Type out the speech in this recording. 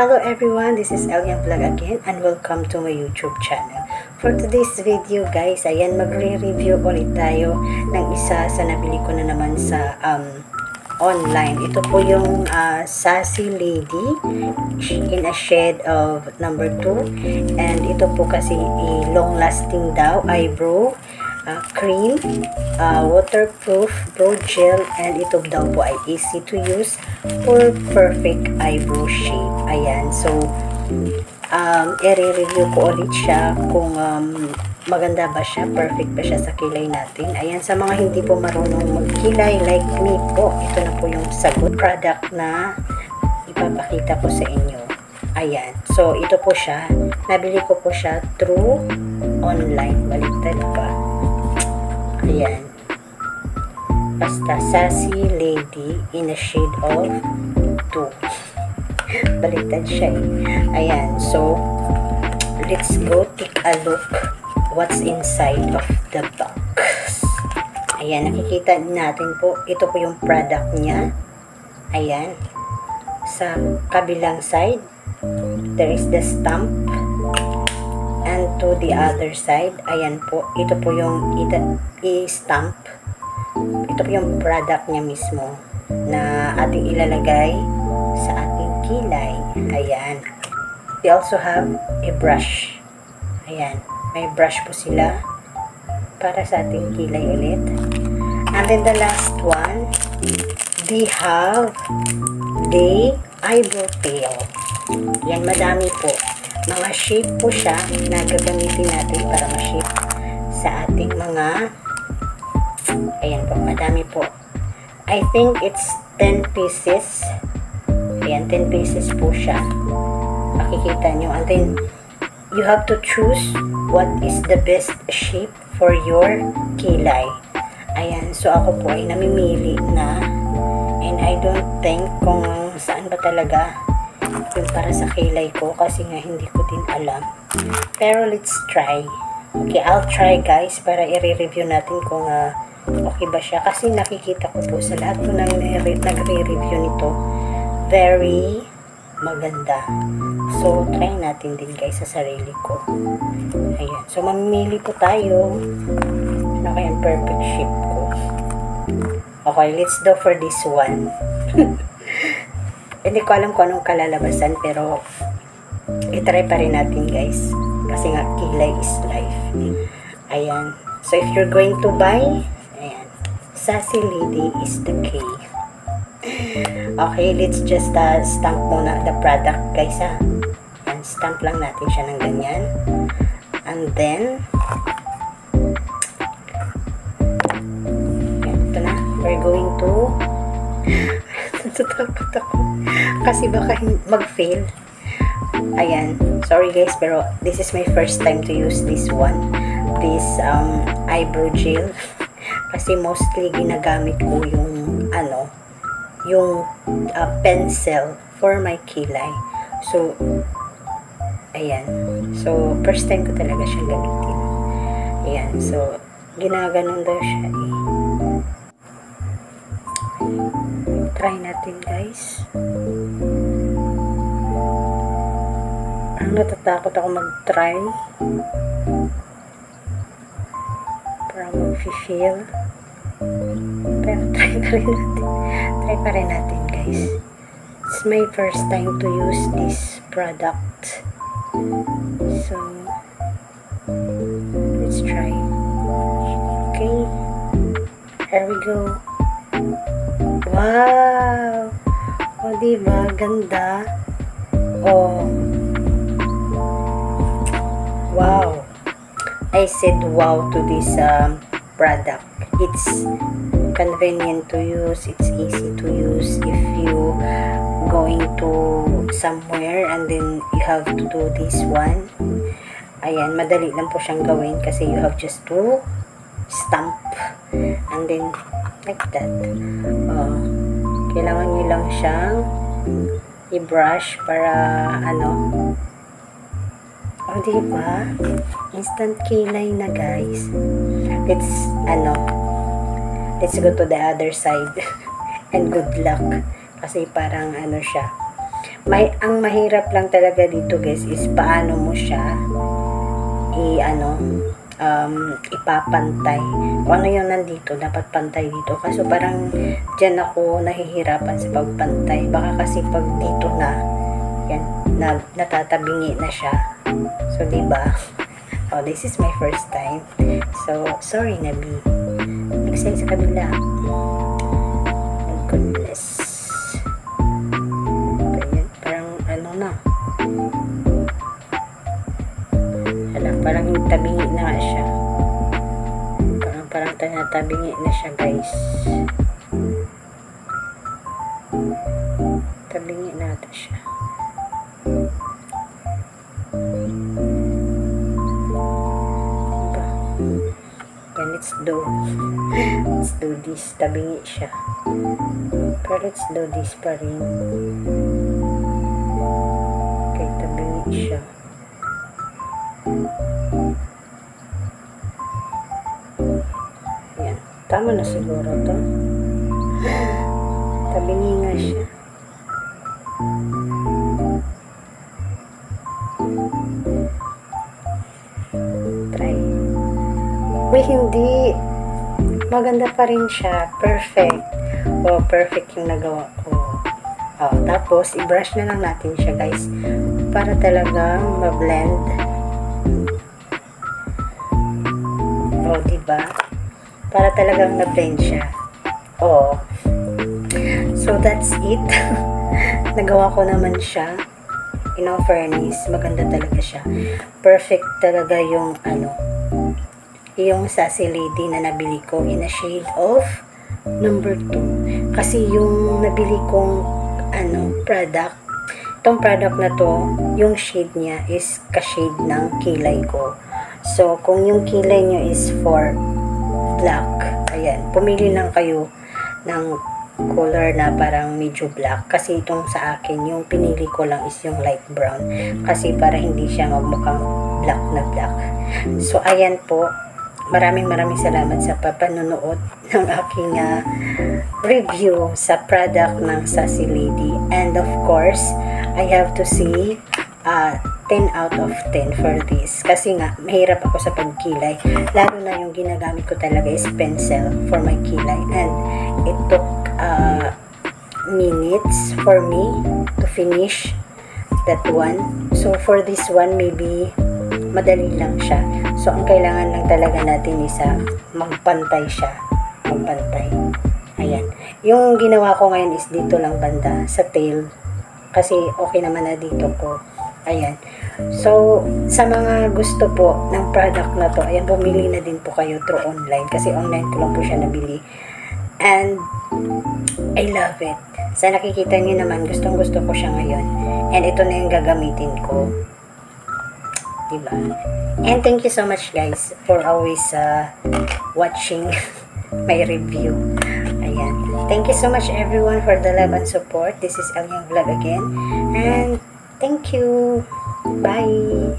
Hello everyone, this is Elian Vlog again and welcome to my YouTube channel. For today's video guys, ayan, magre-review ulit tayo ng isa sa nabili ko na naman sa online. Ito po yung Sassy Lady in a shade of number 2, and ito po kasi long lasting daw eyebrow cream, waterproof brow gel, and ito daw po ay easy to use for perfect eyebrow shape. Ayan, so i-review ko ulit siya kung maganda ba siya, perfect ba siya sa kilay natin. Ayan, sa mga hindi po marunong magkilay like me po, ito na po yung sagot product na ipapakita ko sa inyo. Ayan, so ito po siya, nabili ko po siya through online, baliktad pa. Ayan, basta Sassy Lady in a shade of 2. Baliktad siya eh. Ayan, so let's go take a look what's inside of the box. Ayan, nakikita natin po, ito po yung product niya. Ayan, sa kabilang side there is the stamp, and to the other side, ayan po, ito po yung i-stamp. Ito po yung product niya mismo na ating ilalagay sa ating kilay. Ayan, we also have a brush. Ayan, may brush po sila para sa ating kilay ulit. And then the last one, they have the eyebrow tail. Yan, madami po. Mga shape po siya na gagamitin natin para ma-shape sa ating mga, ayan po, madami po. I think it's 10 pieces. Ayan, 10 pieces po siya. Makikita nyo. And then, you have to choose what is the best shape for your kilay. Ayan, so ako po ay namimili na, and I don't think kung saan ba talaga yung para sa kilay ko, kasi nga hindi ko din alam. Pero let's try. Okay, I'll try guys para i-review natin kung okay ba siya, kasi nakikita ko po sa lahat po nang nagre-review nito, very maganda. So try natin din guys sa sarili ko. Ayan, so mamimili po tayo ano kaya ang perfect shape ko. Okay, let's go for this one. Hindi ko alam kung anong kalalabasan, pero itry pa rin natin guys, kasi nga kilay is life. Ayan, so if you're going to buy, ayan, Sassy Lady is the key. Okay, let's just stamp muna the product guys ha. Ayan, stamp lang natin siya ng ganyan, and then ayan, ito na, we're going to natatakot ako kasi baka mag-fail. Ayan, sorry guys, pero this is my first time to use this one, this eyebrow gel, kasi mostly ginagamit ko yung yung pencil for my kilay. So ayan, so first time ko talaga siyang gamitin. Ayan, so ginaganon daw siya eh. Try natin guys. Ang natatakot ako mag-try para mag-feel, pero try pa rin natin guys. It's my first time to use this product, so let's try. Okay, here we go. Wow! O, diba? Ganda. Oh. Wow! I said wow to this product. It's convenient to use. It's easy to use if you going to somewhere and then you have to do this one. Ayan, madali lang po siyang gawin kasi you have just to stamp and then like that. Kailangan nyo lang siyang i-brush para diba? Instant kilay na guys. Let's go to the other side and good luck, kasi parang siya, ang mahirap lang talaga dito guys is paano mo siya ipapantay. Kung ano yung nandito, dapat pantay dito. Kaso parang dyan ako nahihirapan sa pagpantay. Baka kasi pag dito na, yan, natatabingi na siya. So, diba? Oh, this is my first time. So, sorry na, B. Next time sa kabila. My goodness. Ganyan, parang ano na. Parang tabingi na nga siya. Parang tabingi na siya, guys. Tabingi natin siya. Diba? Yan, let's do this. Tabingi siya. Pero let's do this pa rin. Okay, tabingi siya. Yan. Tama na siguro to. Tabingi nga siya. Try. Uy, hindi. Maganda pa rin siya. Perfect. Oh, perfect yung nagawa ko. Oh, tapos, i-brush na lang natin siya, guys. Para talagang ma-blend. Oh, diba? Para talagang na-blend siya. Oh. So, that's it. Nagawa ko naman siya. In all fairness, maganda talaga siya. Perfect talaga yung, yung Sassy Lady na nabili ko in a shade of number 2. Kasi yung nabili kong, product, itong product na to, yung shade niya is ka-shade ng kilay ko. So, kung yung kilay nyo is for black, ayan, pumili lang kayo ng color na parang medyo black. Kasi itong sa akin, yung pinili ko lang is yung light brown. Kasi para hindi siya magmukhang black na black. So, ayan po. Maraming salamat sa papanonood ng aking review sa product ng Sassy Lady. And of course, I have to say 10 out of 10 for this. Kasi nga, mahirap ako sa pagkilay. Lalo na yung ginagamit ko talaga is pencil for my kilay. And it took minutes for me to finish that one. So, for this one, maybe madali lang siya. So, ang kailangan lang talaga natin is magpantay siya. Magpantay. Ayan. Yung ginawa ko ngayon is dito lang banda, sa tail. Kasi okay naman na dito ko. Ayan. So, sa mga gusto po ng product na to, ayan, bumili na din po kayo through online. Kasi online ko lang po siya nabili. And, I love it. Sa nakikita niyo naman, gustong gusto ko siya ngayon. And ito na yung gagamitin ko. Diba? And thank you so much guys for always watching my review. Ayan. Thank you so much everyone for the love and support. This is Elyang Vlog again. And thank you. Bye.